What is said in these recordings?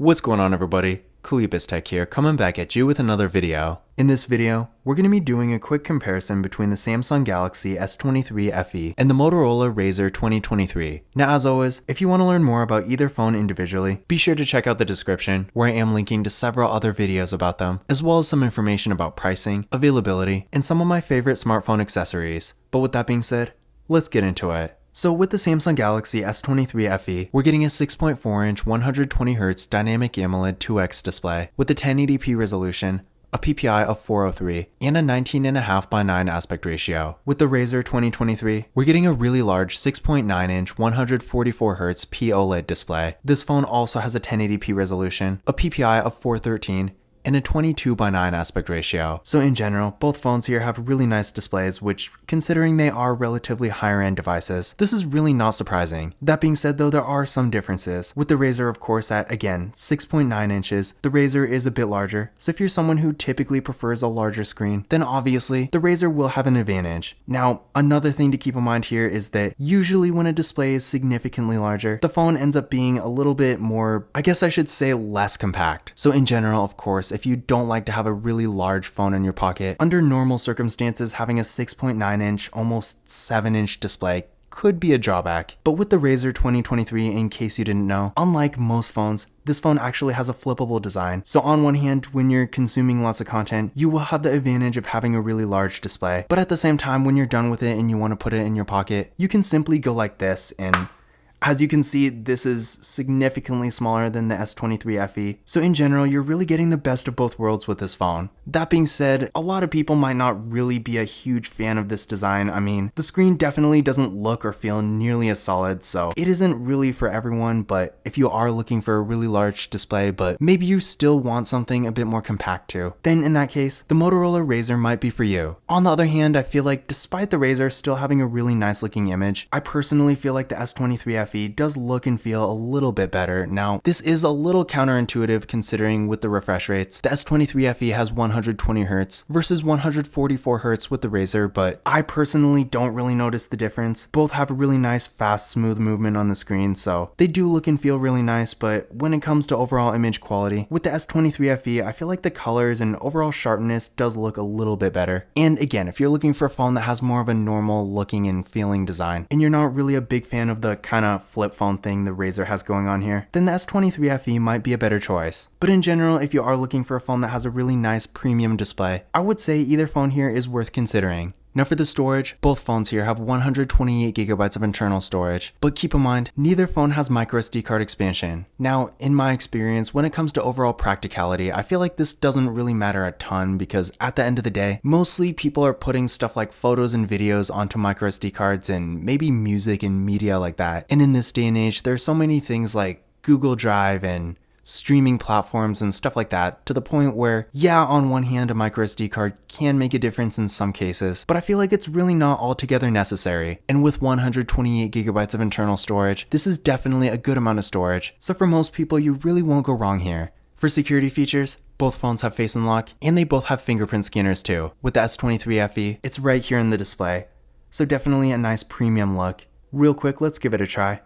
What's going on, everybody? Tech here, coming back at you with another video. In this video, we're going to be doing a quick comparison between the Samsung Galaxy S23 FE and the Motorola Razr 2023. Now, as always, if you want to learn more about either phone individually, be sure to check out the description, where I am linking to several other videos about them, as well as some information about pricing, availability, and some of my favorite smartphone accessories. But with that being said, let's get into it. So with the Samsung Galaxy S23 FE, we're getting a 6.4-inch 120Hz dynamic AMOLED 2X display with a 1080p resolution, a PPI of 403, and a 19.5:9 aspect ratio. With the Razr 2023, we're getting a really large 6.9-inch 144Hz POLED display. This phone also has a 1080p resolution, a PPI of 413, and a 22:9 aspect ratio. So in general, both phones here have really nice displays, which, considering they are relatively higher end devices, this is really not surprising. That being said though, there are some differences. With the Razr, of course, at again 6.9 inches, the Razr is a bit larger, so if you're someone who typically prefers a larger screen, then obviously the Razr will have an advantage. Now, another thing to keep in mind here is that usually when a display is significantly larger, the phone ends up being a little bit more, I guess I should say, less compact. So in general, of course, if you don't like to have a really large phone in your pocket, under normal circumstances, having a 6.9-inch, almost 7-inch display could be a drawback. But with the Razr 2023, in case you didn't know, unlike most phones, this phone actually has a flippable design. So on one hand, when you're consuming lots of content, you will have the advantage of having a really large display. But at the same time, when you're done with it and you want to put it in your pocket, you can simply go like this, and as you can see, this is significantly smaller than the S23 FE, so in general, you're really getting the best of both worlds with this phone. That being said, a lot of people might not really be a huge fan of this design. I mean, the screen definitely doesn't look or feel nearly as solid, so it isn't really for everyone. But if you are looking for a really large display, but maybe you still want something a bit more compact too, then in that case, the Motorola Razr might be for you. On the other hand, I feel like despite the Razr still having a really nice looking image, I personally feel like the S23 FE does look and feel a little bit better. Now, this is a little counterintuitive considering with the refresh rates, the S23 FE has 120Hz versus 144Hz with the Razr, but I personally don't really notice the difference. Both have a really nice, fast, smooth movement on the screen, so they do look and feel really nice. But when it comes to overall image quality, with the S23 FE, I feel like the colors and overall sharpness does look a little bit better. And again, if you're looking for a phone that has more of a normal looking and feeling design, and you're not really a big fan of the kind of flip phone thing the Razr has going on here, then the S23 FE might be a better choice. But in general, if you are looking for a phone that has a really nice premium display, I would say either phone here is worth considering. Now for the storage, both phones here have 128GB of internal storage, but keep in mind, neither phone has microSD card expansion. Now, in my experience, when it comes to overall practicality, I feel like this doesn't really matter a ton, because at the end of the day, mostly people are putting stuff like photos and videos onto microSD cards and maybe music and media like that. And in this day and age, there's so many things like Google Drive and streaming platforms and stuff like that, to the point where, yeah, on one hand, a microSD card can make a difference in some cases, but I feel like it's really not altogether necessary. And with 128GB of internal storage, this is definitely a good amount of storage, so for most people, you really won't go wrong here. For security features, both phones have Face Unlock, and they both have fingerprint scanners too. With the S23 FE, it's right here in the display, so definitely a nice premium look. Real quick, let's give it a try.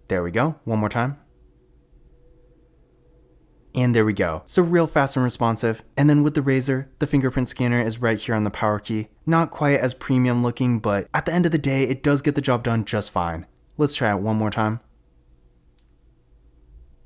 There we go, one more time. And there we go. So real fast and responsive. And then with the Razr, the fingerprint scanner is right here on the power key. Not quite as premium looking, but at the end of the day, it does get the job done just fine. Let's try it one more time.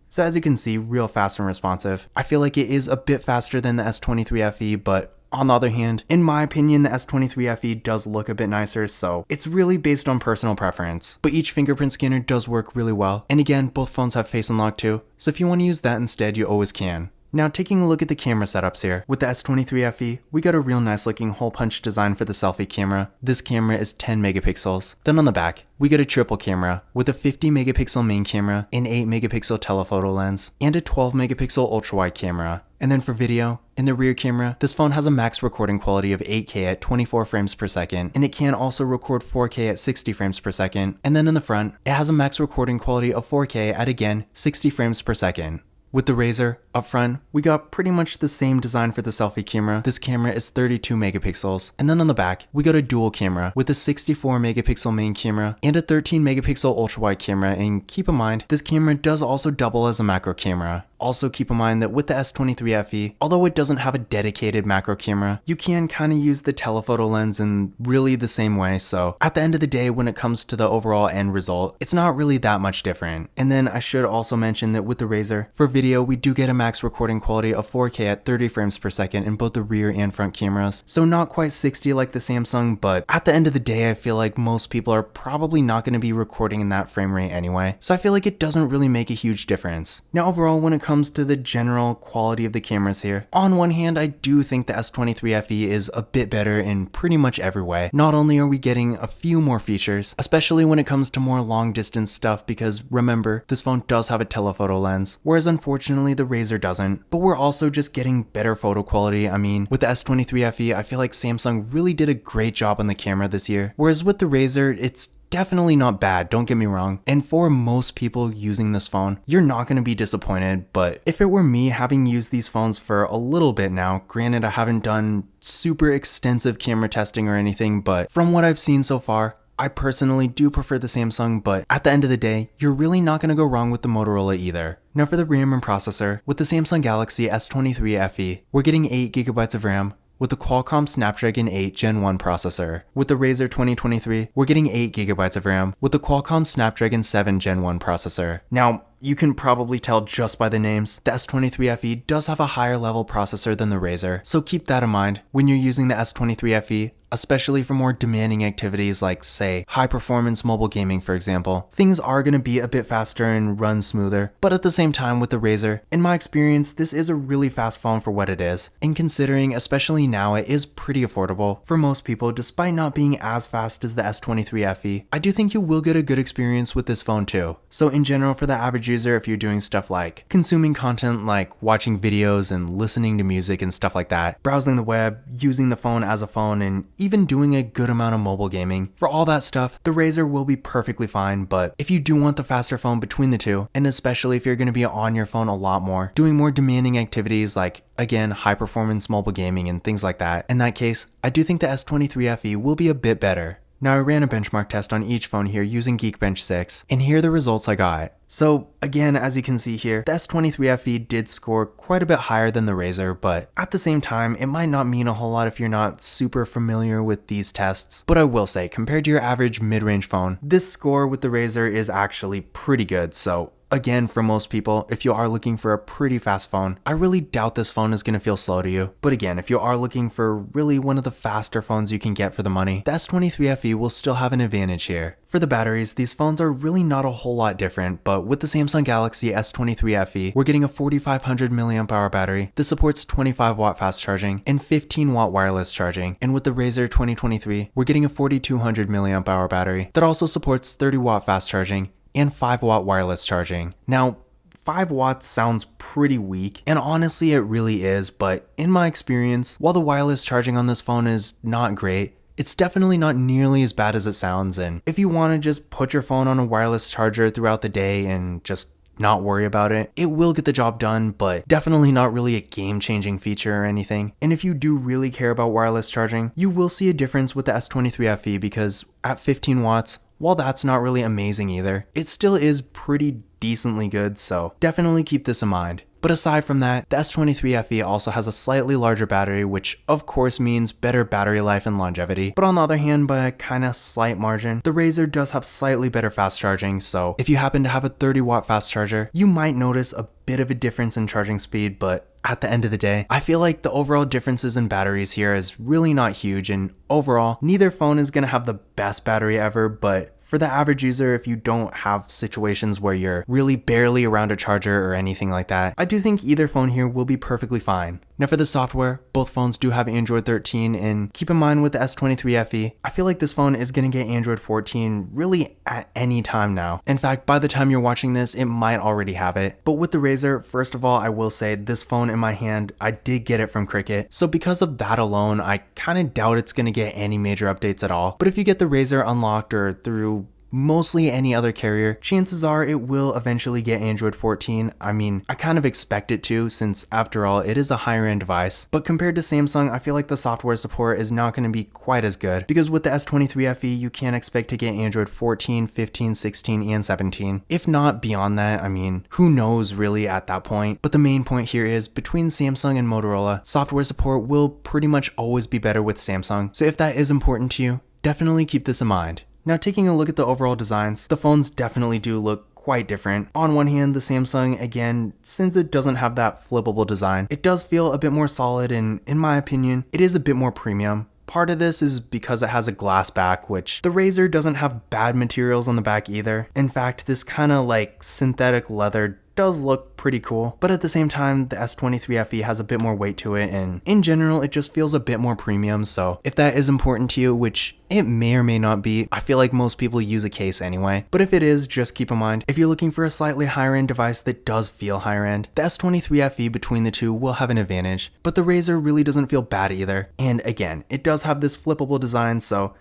So as you can see, real fast and responsive. I feel like it is a bit faster than the S23 FE, but on the other hand, in my opinion, the S23 FE does look a bit nicer, so it's really based on personal preference. But each fingerprint scanner does work really well. And again, both phones have Face Unlock too, so if you want to use that instead, you always can. Now taking a look at the camera setups here, with the S23 FE, we got a real nice looking hole punch design for the selfie camera. This camera is 10 megapixels. Then on the back, we get a triple camera with a 50 megapixel main camera, an 8 megapixel telephoto lens, and a 12 megapixel ultra wide camera. And then for video, in the rear camera, this phone has a max recording quality of 8K at 24 frames per second, and it can also record 4K at 60 frames per second. And then in the front, it has a max recording quality of 4K at again 60 frames per second. With the Razr, Up front, we got pretty much the same design for the selfie camera. This camera is 32 megapixels. And then on the back, we got a dual camera with a 64 megapixel main camera and a 13 megapixel ultra wide camera. And keep in mind, this camera does also double as a macro camera. Also keep in mind that with the S23 FE, although it doesn't have a dedicated macro camera, you can kind of use the telephoto lens in really the same way. So at the end of the day, when it comes to the overall end result, it's not really that much different. And then I should also mention that with the Razr, for video, we do get a max recording quality of 4K at 30 frames per second in both the rear and front cameras. So not quite 60 like the Samsung, but at the end of the day, I feel like most people are probably not going to be recording in that frame rate anyway. So I feel like it doesn't really make a huge difference. Now overall, when it comes to the general quality of the cameras here, on one hand, I do think the S23 FE is a bit better in pretty much every way. Not only are we getting a few more features, especially when it comes to more long distance stuff, because remember, this phone does have a telephoto lens, whereas unfortunately the Razr doesn't, but we're also just getting better photo quality. I mean, with the S23 FE, I feel like Samsung really did a great job on the camera this year, whereas with the Razr, it's definitely not bad, don't get me wrong. And for most people using this phone, you're not going to be disappointed. But if it were me, having used these phones for a little bit now, granted I haven't done super extensive camera testing or anything, but from what I've seen so far, I personally do prefer the Samsung, but at the end of the day, you're really not going to go wrong with the Motorola either. Now for the RAM and processor, with the Samsung Galaxy S23 FE, we're getting 8GB of RAM, with the Qualcomm Snapdragon 8 Gen 1 processor. With the Razr 2023, we're getting 8GB of RAM with the Qualcomm Snapdragon 7 Gen 1 processor. Now, you can probably tell just by the names, the S23 FE does have a higher level processor than the Razr, so keep that in mind when you're using the S23 FE, especially for more demanding activities like, say, high performance mobile gaming for example. Things are going to be a bit faster and run smoother, but at the same time with the Razr, in my experience, this is a really fast phone for what it is, and considering especially now it is pretty affordable for most people despite not being as fast as the S23 FE, I do think you will get a good experience with this phone too. So in general, for the average user, if you're doing stuff like consuming content like watching videos and listening to music and stuff like that, browsing the web, using the phone as a phone, and even doing a good amount of mobile gaming, for all that stuff, the Razr will be perfectly fine. But if you do want the faster phone between the two, and especially if you're going to be on your phone a lot more, doing more demanding activities like, again, high performance mobile gaming and things like that, in that case, I do think the S23 FE will be a bit better. Now I ran a benchmark test on each phone here using Geekbench 6, and here are the results I got. So again, as you can see here, the S23 FE did score quite a bit higher than the Razr, but at the same time, it might not mean a whole lot if you're not super familiar with these tests. But I will say, compared to your average mid-range phone, this score with the Razr is actually pretty good. So again, for most people, if you are looking for a pretty fast phone, I really doubt this phone is going to feel slow to you. But again, if you are looking for really one of the faster phones you can get for the money, the S23 FE will still have an advantage here. For the batteries, these phones are really not a whole lot different, but with the Samsung Galaxy S23 FE, we're getting a 4500 mAh battery. This supports 25 watt fast charging and 15 watt wireless charging. And with the Razr 2023, we're getting a 4200 mAh battery that also supports 30 watt fast charging and 5 watt wireless charging. Now, 5 watts sounds pretty weak, and honestly it really is, but in my experience, while the wireless charging on this phone is not great, it's definitely not nearly as bad as it sounds. And if you want to just put your phone on a wireless charger throughout the day and just not worry about it, it will get the job done, but definitely not really a game-changing feature or anything. And if you do really care about wireless charging, you will see a difference with the S23 FE, because at 15 watts, while that's not really amazing either, it still is pretty decently good, so definitely keep this in mind. But aside from that, the S23 FE also has a slightly larger battery, which of course means better battery life and longevity. But on the other hand, by a kinda slight margin, the Razr does have slightly better fast charging, so if you happen to have a 30 watt fast charger, you might notice a bit of a difference in charging speed, but at the end of the day, I feel like the overall differences in batteries here is really not huge, and overall, neither phone is gonna have the best battery ever, but for the average user, if you don't have situations where you're really barely around a charger or anything like that, I do think either phone here will be perfectly fine. Now for the software, both phones do have Android 13, and keep in mind with the S23 FE, I feel like this phone is going to get Android 14 really at any time now. In fact, by the time you're watching this, it might already have it. But with the Razr, first of all, I will say this phone in my hand, I did get it from Cricket. So because of that alone, I kind of doubt it's going to get any major updates at all. But if you get the Razr unlocked or through mostly any other carrier, chances are it will eventually get Android 14. I mean, I kind of expect it to, since after all, it is a higher end device. But compared to Samsung, I feel like the software support is not going to be quite as good, because with the S23 FE, you can't expect to get Android 14, 15, 16, and 17. If not beyond that, I mean, who knows really at that point. But the main point here is, between Samsung and Motorola, software support will pretty much always be better with Samsung. So if that is important to you, definitely keep this in mind. Now, taking a look at the overall designs, the phones definitely do look quite different. On one hand, the Samsung, again, since it doesn't have that flippable design, it does feel a bit more solid, and in my opinion, it is a bit more premium. Part of this is because it has a glass back, which the Razr doesn't have bad materials on the back either. In fact, this kind of like synthetic leather does look pretty cool, but at the same time, the S23 FE has a bit more weight to it, and in general, it just feels a bit more premium. So if that is important to you, which it may or may not be, I feel like most people use a case anyway, but if it is, just keep in mind, if you're looking for a slightly higher end device that does feel higher end, the S23 FE between the two will have an advantage, but the Razr really doesn't feel bad either. And again, it does have this flippable design, so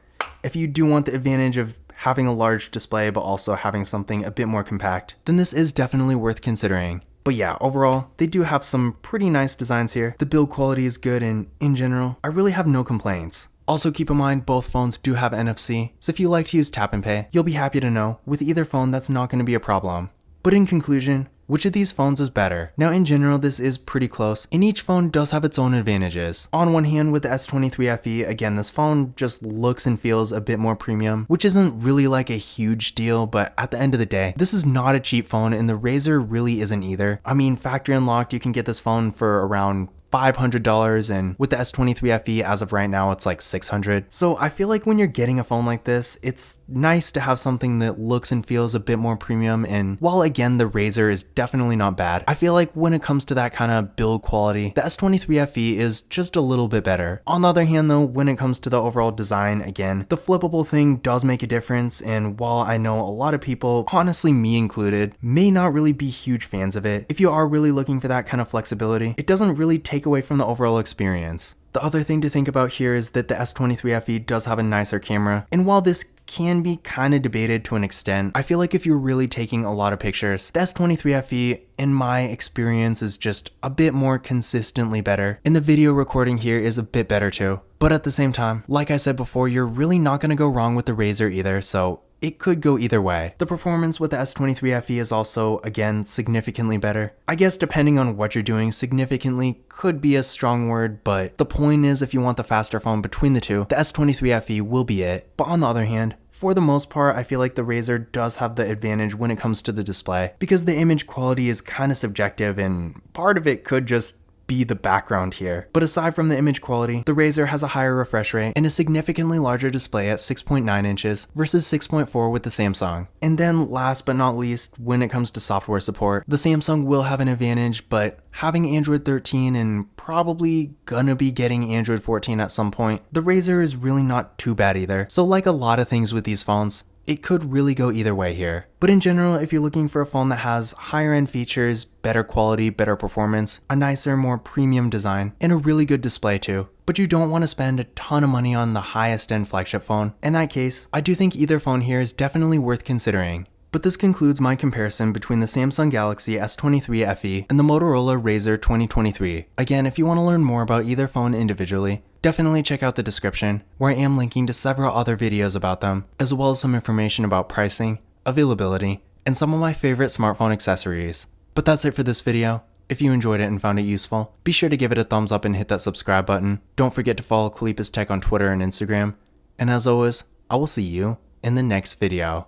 if you do want the advantage of having a large display but also having something a bit more compact, then this is definitely worth considering. But yeah, overall, they do have some pretty nice designs here. The build quality is good, and in general, I really have no complaints. Also keep in mind, both phones do have NFC, so if you like to use tap and pay, you'll be happy to know with either phone that's not going to be a problem. But in conclusion, which of these phones is better? Now in general, this is pretty close, and each phone does have its own advantages. On one hand, with the S23 FE, again, this phone just looks and feels a bit more premium, which isn't really like a huge deal, but at the end of the day, this is not a cheap phone, and the Razr really isn't either. I mean, factory unlocked, you can get this phone for around $500, and with the S23 FE as of right now, it's like $600. So I feel like when you're getting a phone like this, it's nice to have something that looks and feels a bit more premium, and while again the Razr is definitely not bad, I feel like when it comes to that kind of build quality, the S23 FE is just a little bit better. On the other hand though, when it comes to the overall design, again, the flippable thing does make a difference, and while I know a lot of people, honestly me included, may not really be huge fans of it, if you are really looking for that kind of flexibility, it doesn't really take away from the overall experience. The other thing to think about here is that the S23 FE does have a nicer camera, and while this can be kind of debated to an extent, I feel like if you're really taking a lot of pictures, the S23 FE, in my experience, is just a bit more consistently better, and the video recording here is a bit better too. But at the same time, like I said before, you're really not going to go wrong with the Razr either, so it could go either way. The performance with the S23 FE is also, again, significantly better. I guess depending on what you're doing, significantly could be a strong word, but the point is, if you want the faster phone between the two, the S23 FE will be it. But on the other hand, for the most part, I feel like the Razr does have the advantage when it comes to the display, because the image quality is kind of subjective, and part of it could just be the background here. But aside from the image quality, the Razr has a higher refresh rate and a significantly larger display at 6.9 inches versus 6.4 with the Samsung. And then last but not least, when it comes to software support, the Samsung will have an advantage, but having Android 13 and probably gonna be getting Android 14 at some point, the Razr is really not too bad either. So like a lot of things with these phones, it could really go either way here. But in general, if you're looking for a phone that has higher end features, better quality, better performance, a nicer, more premium design, and a really good display too, but you don't want to spend a ton of money on the highest end flagship phone, in that case, I do think either phone here is definitely worth considering. But this concludes my comparison between the Samsung Galaxy S23 FE and the Motorola Razr 2023. Again, if you want to learn more about either phone individually, definitely check out the description, where I am linking to several other videos about them, as well as some information about pricing, availability, and some of my favorite smartphone accessories. But that's it for this video. If you enjoyed it and found it useful, be sure to give it a thumbs up and hit that subscribe button. Don't forget to follow Kalipis Tech on Twitter and Instagram. And as always, I will see you in the next video.